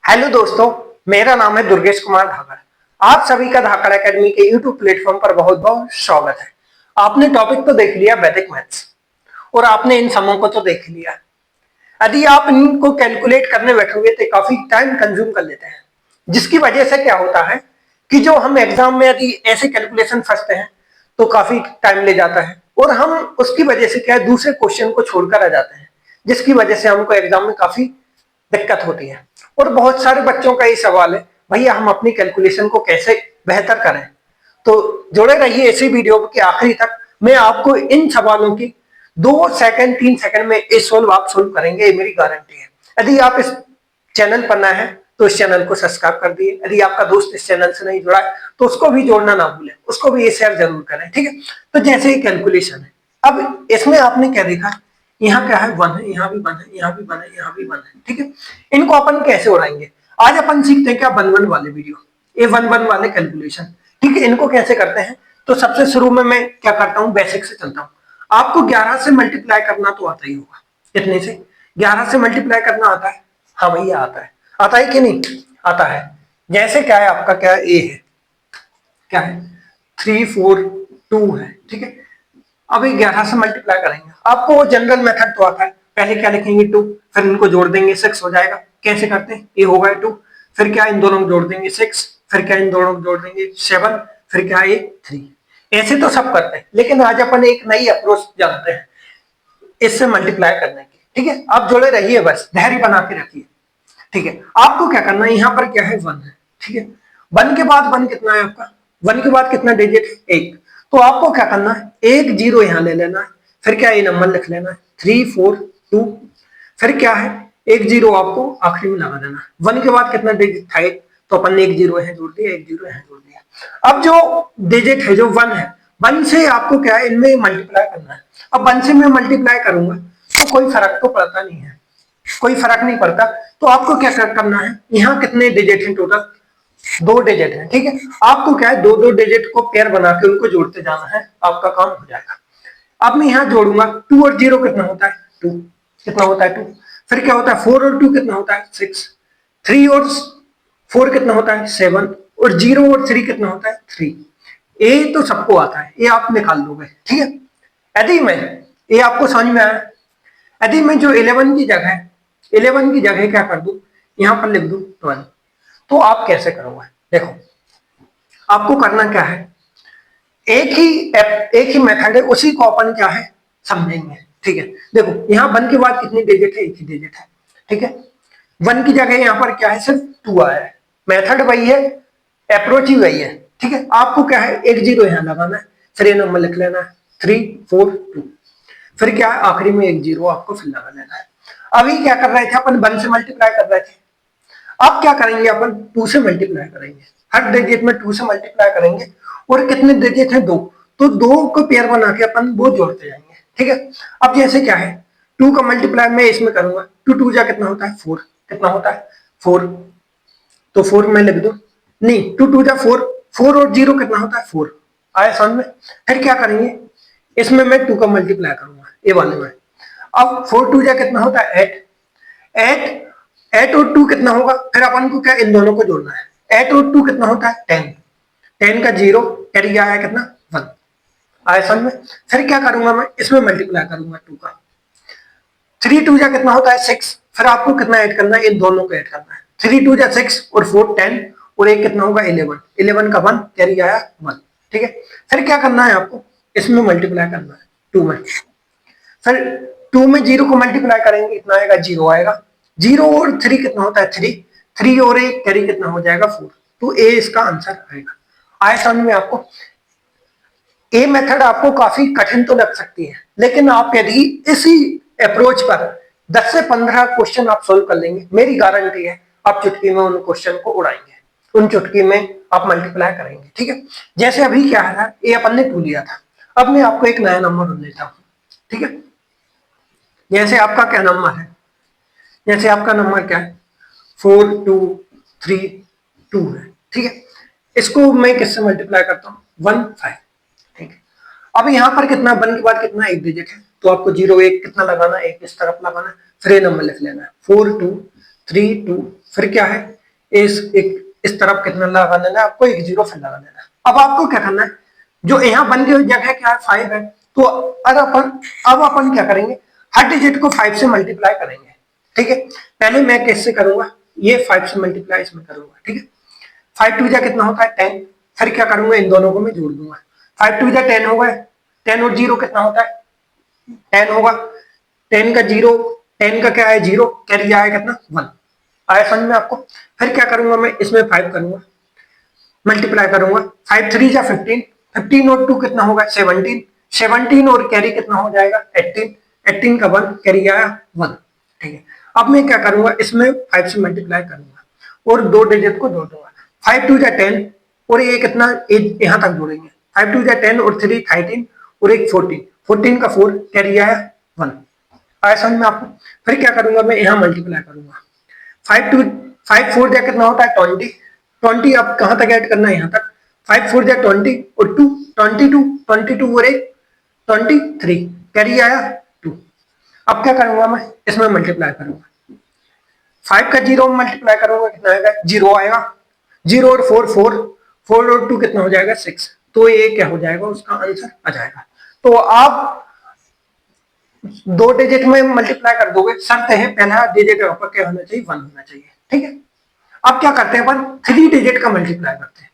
Hello दोस्तों, मेरा नाम है दुर्गेश कुमार धाकड़। आप सभी का धाकड़ एकेडमी के यूट्यूब प्लेटफॉर्म पर बहुत बहुत स्वागत है। आपने टॉपिक तो देख लिया वैदिक मैथ्स और आपने इन समों को तो देख लिया। यदि आप इनको कैलकुलेट करने बैठोगे तो काफी टाइम कंज्यूम कर लेते हैं, जिसकी वजह से क्या होता है कि जो हम एग्जाम में यदि ऐसे कैलकुलेशन फंसते हैं तो काफी टाइम ले जाता है और हम उसकी वजह से क्या है दूसरे क्वेश्चन को छोड़कर आ जाते हैं, जिसकी वजह से हमको एग्जाम में काफी दिक्कत होती है। और बहुत सारे बच्चों का ये सवाल है, भैया हम अपनी कैलकुलेशन को कैसे बेहतर करें। तो जुड़े रहिए इसी वीडियो के आखिरी तक। मैं आपको इन सवालों की 2 सेकंड 3 सेकंड में ये सोल्व आप सोल्व करेंगे, ये मेरी गारंटी है। यदि आप इस चैनल पर नए हैं तो इस चैनल को सब्सक्राइब कर दिए। यदि आपका दोस्त इस चैनल से नहीं जुड़ा है तो उसको भी जोड़ना ना भूलें, उसको भी ये शेयर जरूर करें, ठीक है। तो जैसे ही कैलकुलेशन है, अब इसमें आपने क्या देखा, यहाँ क्या है 1 है, यहाँ भी 1 है, यहाँ भी 1 है, यहाँ भी 1 है, ठीक है। इनको अपन कैसे उड़ाएंगे आज अपन सीखते हैं क्या 1 1 वाले वीडियो, ये 1 1 वाले कैलकुलेशन, ठीक है। इनको कैसे करते हैं तो सबसे शुरू में मैं क्या करता हूँ, बेसिक से चलता हूँ। आपको 11 से मल्टीप्लाई करना तो आता ही होगा। कितने से? 11 से मल्टीप्लाई करना आता है? हाँ भैया आता है। आता है कि नहीं? आता है। जैसे क्या है आपका, क्या ए है, क्या है 3 4 2 है, ठीक है। अब 11 से मल्टीप्लाई करेंगे, आपको वो जनरल मेथड तो आता है। पहले क्या लिखेंगे 2, फिर इनको जोड़ देंगे 6 हो जाएगा। कैसे करते हैं, ये होगा 2, फिर क्या इन दोनों को जोड़ देंगे 6, फिर क्या इन दोनों को जोड़ देंगे 7, फिर क्या ये 3। ऐसे तो सब करते हैं, लेकिन आज अपन एक नई अप्रोच जानते हैं इससे मल्टीप्लाई करने की, ठीक है। आप जुड़े रहिए, बस धैर्य बना के रखिए, ठीक है। आपको क्या करना है, यहाँ पर क्या है 1 है, ठीक है। 1 के बाद 1 कितना है आपका, 1 के बाद कितना डिजिट है 1। तो आपको क्या करना है, एक जीरो यहां ले लेना है, फिर क्या ये नंबर लिख लेना है 3 4 2, फिर क्या है एक जीरो आपको आखिरी में लगा देना है। 1 के बाद कितना डिजिट था 1, तो अपन ने एक जीरो यहां जोड़ दिया, एक जीरो यहां जोड़ दिया। अब जो डिजिट है जो 1 है, 1 से आपको क्या है इनमें मल्टीप्लाई करना है। अब 1 से मैं मल्टीप्लाई करूंगा तो कोई फर्क तो पड़ता नहीं है, कोई फर्क नहीं पड़ता। तो आपको क्या करना है, यहाँ कितने डिजिट हैं टोटल, 2 डिजिट हैं, ठीक है। आपको क्या है 2 2 डिजिट को पेयर बना के उनको जोड़ते जाना है, आपका काम हो जाएगा। अब मैं यहाँ जोड़ूंगा 2 और 0 कितना होता है 2, कितना होता है 2। फिर क्या होता है 4 और 2 कितना होता है 6, 3 और 4 कितना होता है 7, और 0 और 3 कितना होता है 3। ये तो सबको आता है, ये आप निकाल लोगे, ठीक है। यदि मैं, ये आपको समझ में आया, यदि मैं जो 11 की जगह क्या कर दूं, यहां पर लिख दूं 12, तो आप कैसे करोगे। देखो आपको करना क्या है, एक ही मेथड है, उसी को अपन क्या है समझेंगे, ठीक है। देखो यहाँ 1 के बाद कितनी डिजिट है, एक ही डिजिट है, ठीक है। 1 की जगह यहाँ पर क्या है सिर्फ 2 आया है, मेथड वही है, अप्रोच ही वही है, ठीक है। आपको क्या है एक जीरो यहाँ लगाना है, फिर ये नंबर लिख लेना है 3 4 2, फिर क्या है आखिरी में एक जीरो आपको फिर लगा लेना है। अभी क्या कर रहे थे अपन 1 से मल्टीप्लाई कर रहे थे, अब क्या करेंगे अपन 2 से मल्टीप्लाई करेंगे। हर डिजिट में 2 से मल्टीप्लाई करेंगे, और कितने डिजिट है 2, तो 2 को पेयर बना के अपन वो जोड़ते जाएंगे, ठीक है। अब जैसे क्या है 2 का मल्टीप्लाई मैं इसमें करूंगा, 2 2 जा कितना होता है 4, कितना होता है 4, तो 4 में लिख दो, नहीं 2 2 जा 4, 4 और 0 कितना होता है 4, आया समझ में। फिर क्या करेंगे, इसमें मैं 2 का मल्टीप्लाई करूंगा ये वाले में। अब 4 2 जा कितना होता है 8, 8 और 2 कितना होगा, फिर अपन को क्या इन दोनों को जोड़ना है। 8 और 2 कितना होता है 10, 10 का 0 कैरी आया कितना 1, आया समझ में। फिर क्या करूंगा मैं, इसमें मल्टीप्लाई करूंगा 2 का, 3 2 जा कितना होता है 6, फिर आपको कितना ऐड करना है, इन दोनों को ऐड करना है। 3 2 जा 6 और 4 10, और एक कितना होगा 11, 11 का 1 कैरी आया 1, ठीक है। फिर क्या करना है आपको, इसमें मल्टीप्लाई करना है 2 में, फिर 2 में 0 को मल्टीप्लाई करेंगे कितना आएगा 0 आएगा, 0 और 3 कितना होता है 3, 3 और 1 कैरी कितना हो जाएगा 4, तो ए इसका आंसर आएगा। आए समझ में आपको। ये मेथड आपको काफी कठिन तो लग सकती है, लेकिन आप यदि इसी अप्रोच पर 10 से 15 क्वेश्चन आप सोल्व कर लेंगे, मेरी गारंटी है आप चुटकी में उन क्वेश्चन को उड़ाएंगे, उन चुटकी में आप मल्टीप्लाई करेंगे, ठीक है। जैसे अभी क्या है, ये अपन ने 2 लिया था, अब मैं आपको एक नया नंबर लेता हूं, ठीक है। जैसे आपका क्या नंबर है, जैसे आपका नंबर क्या है 4 2 3 2 है, ठीक है। इसको मैं किससे मल्टीप्लाई करता हूँ 1 5, ठीक है। अब यहाँ पर कितना 1 के बाद कितना एक डिजिट है, तो आपको 0 1 कितना लगाना है, एक इस तरफ लगाना है, फिर ये नंबर लिख लेना है 4 2 3 2, फिर क्या है इस तरफ कितना लगा देना है आपको, एक जीरो फिर लगा देना है। अब आपको क्या करना है, जो यहाँ बन गई जगह क्या है 5 है, तो अब अपन क्या करेंगे, हर डिजिट को 5 से मल्टीप्लाई करेंगे। ठीक है, पहले मैं किससे करूंगा, ये 5 से मल्टीप्लाई इसमें करूंगा। ठीक है, 5 टू जा कितना होता है 10, फिर क्या करूंगा इन दोनों को मैं जोड़ दूंगा, 5 टू जा 10 होगा, 10 और जीरो कितना होता है 10 होगा, 10 का जीरो, 10 का क्या है जीरो, कैरी आया कितना 1, आया समझ में आपको। फिर क्या करूंगा मैं इसमें 5 करूंगा, मल्टीप्लाई करूंगा, 5 थ्री जा 15, 15 और 2 कितना होगा 17, 17 और कैरी कितना हो जाएगा 18, 18 का 1 कैरी आया 1। ठीक है, अब मैं क्या करूंगा इसमें 5 से मल्टीप्लाई करूंगा और दो डिजिट को जोड़ दूंगा, 5 टू जा 10 और ये कितना यहां तक जोड़ेंगे, 5 टू जा 10 और 3 13 और एक 14, 14 का 4 कैरी आया 1, आया समझ में आपको। फिर क्या करूंगा मैं यहाँ मल्टीप्लाई करूंगा, 5 4 जा कितना होता है 20, 20 अब कहां तक ऐड करना है यहाँ तक, 5 4 जा 20 और 2 22, 22 और एक 23 कैरी आया 2। अब क्या करूंगा मैं इसमें मल्टीप्लाई करूंगा, 5 का जीरो मल्टीप्लाई करूंगा कितना आएगा जीरो आएगा, जीरो और 4 4, 4 और 2 कितना हो जाएगा 6, तो ये क्या हो जाएगा उसका आंसर आ जाएगा। तो आप दो डिजिट में मल्टीप्लाई कर दोगे, शर्त है पहला डिजिट आपका क्या होना चाहिए 1 होना चाहिए। ठीक है, अब क्या करते हैं अपन 3 डिजिट का मल्टीप्लाई करते हैं,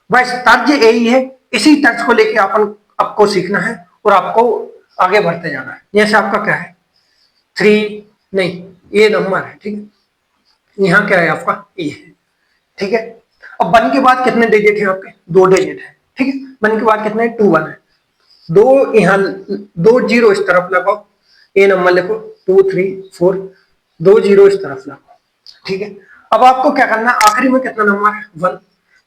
बस तर्ज यही है, इसी तर्ज को लेके अपन आपको सीखना है और आपको आगे बढ़ते जाना है। जैसे आपका क्या है 3 नहीं ये नंबर है, ठीक है, यहाँ क्या है आपका ए है। ठीक है, अब 1 के बाद कितने डिजिट है आपके, 2 डिजिट है। ठीक है, 1 के बाद कितने 2 1 है, दो यहाँ 2 जीरो इस तरफ लगाओ, ए नंबर लिखो 2 3 4, 2 जीरो इस तरफ लगाओ। ठीक है, अब आपको क्या करना है आखिरी में कितना नंबर है 1,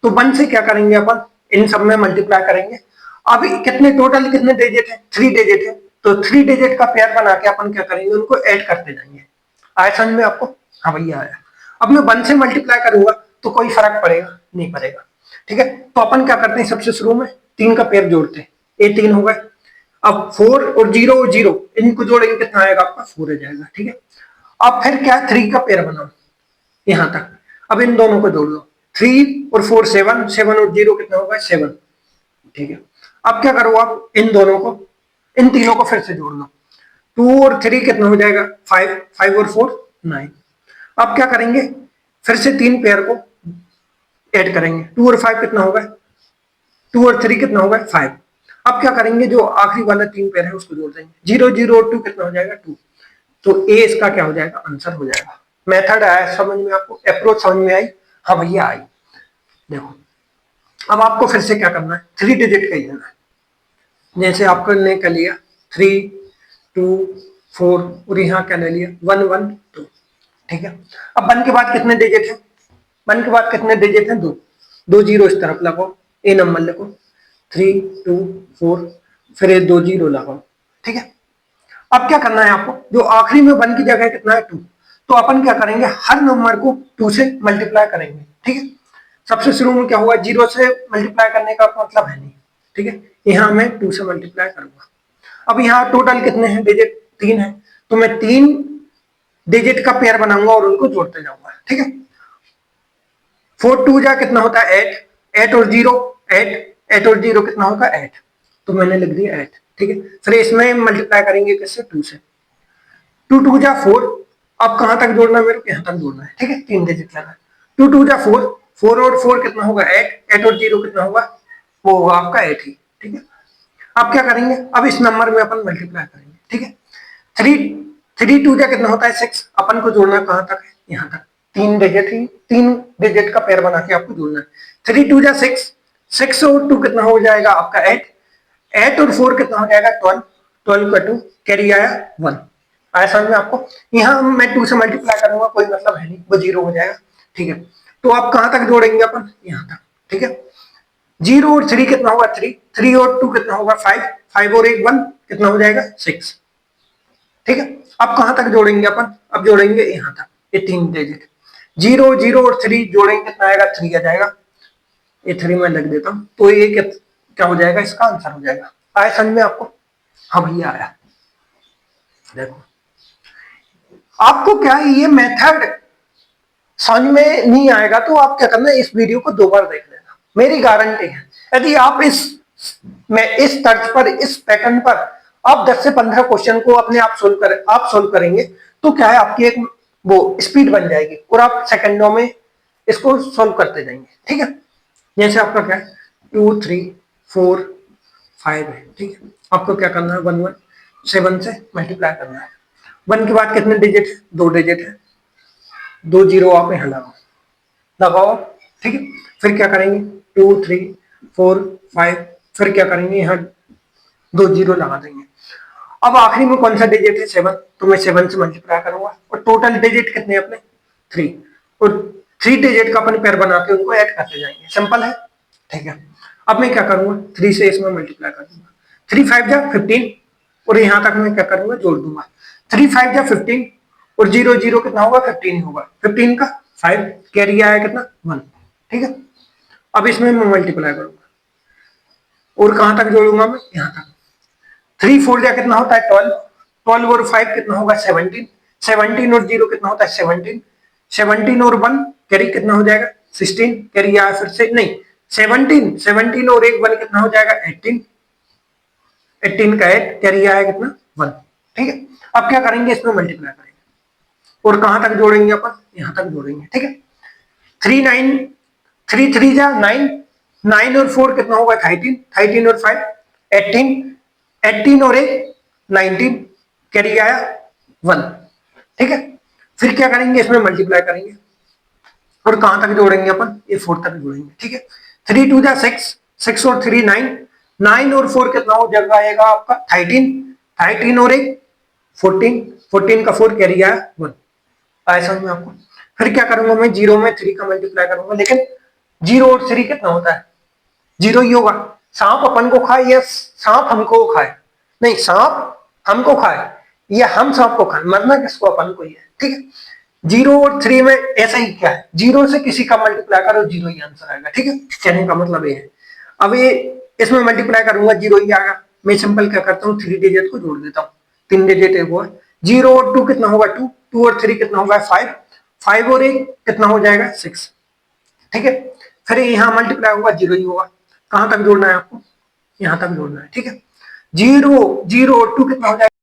तो 1 से क्या करेंगे अपन इन सब में मल्टीप्लाई करेंगे। अभी कितने टोटल कितने डिजिट है 3 डिजिट है, तो 3 डिजिट का पेयर बना के अपन क्या करेंगे उनको ऐड करते जाएंगे। आया समझ में आपको, हाँ भैया आया। अब मैं 1 से मल्टीप्लाई करूंगा तो कोई फर्क पड़ेगा नहीं पड़ेगा। ठीक है, तो अपन क्या करते हैं सबसे शुरू में 3 का पेयर जोड़ते हैं, ये 3 हो गए, अब 4 और 0 और 0 इनको जोड़ेंगे कितना आएगा आपका 4 आ जाएगा। ठीक है, अब फिर क्या 3 का पेयर बनाओ यहां तक, अब इन दोनों को जोड़ लो, 3 और 4 7, 7 और 0 कितना होगा 7। ठीक है, अब क्या करो आप इन दोनों को इन तीनों को फिर से जोड़ लो, 2 और 3 कितना हो जाएगा 5, 5 और 4 9। अब क्या करेंगे फिर से 3 पेयर को ऐड करेंगे, 2 और 5 कितना होगा 2 और 3 कितना होगा 5। अब क्या करेंगे जो आखिरी वाला 3 पेयर है उसको जोड़ देंगे, 0 0 और 2 कितना हो जाएगा 2, तो ए इसका क्या हो जाएगा आंसर हो जाएगा। मेथड आया समझ में आपको, अप्रोच समझ में आई, हाँ भैया आई। देखो अब आपको फिर से क्या करना है 3 डिजिट का ही लेना है, जैसे आपको ने कर लिया 3 2 4 और यहाँ क्या ले लिया 1 1 2। ठीक है, अब 1 के बाद कितने डिजिट है, 1 के बाद कितने डिजिट है 2, 2 जीरो इस तरफ लगाओ, ए नंबर लिखो 3 2 4, फिर ये 2 जीरो लगाओ। ठीक है, अब क्या करना है आपको जो आखिरी में 1 की जगह कितना है 2, तो अपन क्या करेंगे हर नंबर को 2 से मल्टीप्लाई करेंगे। ठीक है, सबसे शुरू में क्या हुआ 0 से मल्टीप्लाई करने का मतलब है नहीं। ठीक है, यहाँ मैं 2 से मल्टीप्लाई करूंगा। अब यहाँ टोटल कितने हैं डिजिट 3 है, तो मैं 3 डिजिट का पेयर बनाऊंगा और उनको जोड़ते जाऊंगा। ठीक है, 4 2 जा कितना होता है 8, 8 और 0 8, 8 और 0 कितना होगा 8, तो मैंने लिख दिया 8। ठीक है, फिर इसमें मल्टीप्लाई करेंगे किससे 2 से, 2 2 जा 4, अब कहां तक जोड़ना है मेरे को यहाँ तक जोड़ना है। ठीक है, 3 डिजिट लेना है, 2 2 जा 4, 4 और 4 कितना होगा 8, 8 और 0 कितना होगा वो होगा आपका 8 ही। ठीक है, अब क्या करेंगे अब इस नंबर में अपन मल्टीप्लाई करेंगे। ठीक है, 3 3 2 जा कितना होता है 6, अपन को जोड़ना कहां तक है यहाँ तक, 3 डिजिट ही 3 डिजिट का पेयर बना के आपको जोड़ना है, 3 2 जा 6, 6 और 2 कितना हो जाएगा आपका 8, 8 और 4 कितना हो जाएगा 12, 12 का 2 कैरी आया 1। आया समझ में आपको, यहाँ मैं 2 से मल्टीप्लाई करूंगा कोई मतलब है नहीं, वो 0 हो जाएगा। ठीक है, तो आप कहां तक जोड़ेंगे अपन यहाँ तक। ठीक है, 0 और 3 कितना होगा 3, 3 और 2 कितना होगा 5, 5 और 1 1 कितना हो जाएगा 6। ठीक है, अब कहां तक जोड़ेंगे अपन, अब जोड़ेंगे यहाँ तक ये 3 डिजिट, 0 0 और 3 जोड़ेंगे कितना आएगा 3 आ जाएगा, ये 3 मैं लिख देता हूं, तो ये क्या हो जाएगा इसका आंसर हो जाएगा। आया समझ में आपको, हाँ भैया आया। देखो आपको क्या है ये मेथड समझ में नहीं आएगा तो आप क्या करना, इस वीडियो को 2 बार देख लेना, मेरी गारंटी है। यदि आप इस तर्ज पर, इस पैटर्न पर आप 10 से 15 क्वेश्चन को अपने आप सोल्व करेंगे तो क्या है, आपकी एक वो स्पीड बन जाएगी और आप सेकंडों में इसको सोल्व करते जाएंगे। ठीक है, जैसे आपका क्या है 2 3 4 5 है। ठीक है, आपको क्या करना है 1 1 7 से मल्टीप्लाई करना है। 1 के बाद कितने डिजिट है, 2 डिजिट है, 2 जीरो आप यहाँ लगाओ। ठीक है, फिर क्या करेंगे 2 3 4 5, फिर क्या करेंगे यहाँ 2 जीरो लगा देंगे। अब आखिरी में कौन सा डिजिट है 7, तो मैं 7 से मल्टीप्लाई करूंगा और टोटल डिजिट कितने अपने 3, और 3 डिजिट का अपन पेयर बना के उनको ऐड करते जाएंगे। सिंपल है। ठीक है, अब मैं क्या करूंगा 3 से इसमें मल्टीप्लाई कर दूंगा, 3 5 जा 15, और यहाँ तक मैं क्या करूंगा जोड़ दूंगा, 3 5 जा 15 और 0 0 कितना होगा 15 होगा, 15 का 5 कैरी आया कितना 1। ठीक है, अब इसमें मैं मल्टीप्लाई करूंगा और कहां तक जोड़ूंगा मैं, यहाँ तक। 3 4 जा कितना होता है 12, 12 और 5 कितना होगा 17, 17 और 0 कितना होता है 17, 17 और 1 कैरी कितना हो जाएगा 16, कैरी आया फिर से नहीं 17, 17 और 1 1 कितना हो जाएगा 18, 18 का 8 कैरी आया कितना 1। ठीक है, अब क्या करेंगे इसमें मल्टीप्लाई करेंगे और कहां तक जोड़ेंगे अपन, यहां तक जोड़ेंगे। ठीक है, 3 9 3 3 जा 9, 9 और 4 कितना होगा 13, 13 और 5 18, 18 और 1 19, कैरी आया 1। ठीक है, फिर क्या करेंगे इसमें मल्टीप्लाई करेंगे और कहां तक जोड़ेंगे अपन, ये 4 तक जोड़ेंगे। ठीक है, 3 2 जा 6, 6 और 3 9, 9 और 4 कितना हो जाएगा आपका 13, 13 और 1 14, 14 का 4 कैरी आया 1। आया समझ में आपको। फिर क्या करूंगा मैं, 0 में 3 का मल्टीप्लाई करूंगा, लेकिन 0 और 3 कितना होता है 0 ही होगा। सांप अपन को खाए या सांप हमको खाए, नहीं सांप हमको खाए या हम सांप को खाए, मरना किसको, अपन को ही है। ठीक है, 0 और 3 में ऐसा ही क्या है, 0 से किसी का मल्टीप्लाई करो 0 ही आंसर आएगा। ठीक है, कहने का मतलब ये है। अब ये इसमें मल्टीप्लाई करूंगा 0 ही आएगा, मैं सिंपल क्या करता हूँ 3 डिजिट को जोड़ देता हूँ, 3 डिजिट है वो है 0 और 2 कितना होगा 2, 2 और 3 कितना होगा 5, 5 और 1 कितना हो जाएगा 6। ठीक है, फिर यहाँ मल्टीप्लाई होगा 0 ही होगा, कहां तक जोड़ना है आपको, यहां तक जोड़ना है। ठीक है, 0 0 और 2 कितना हो जाएगा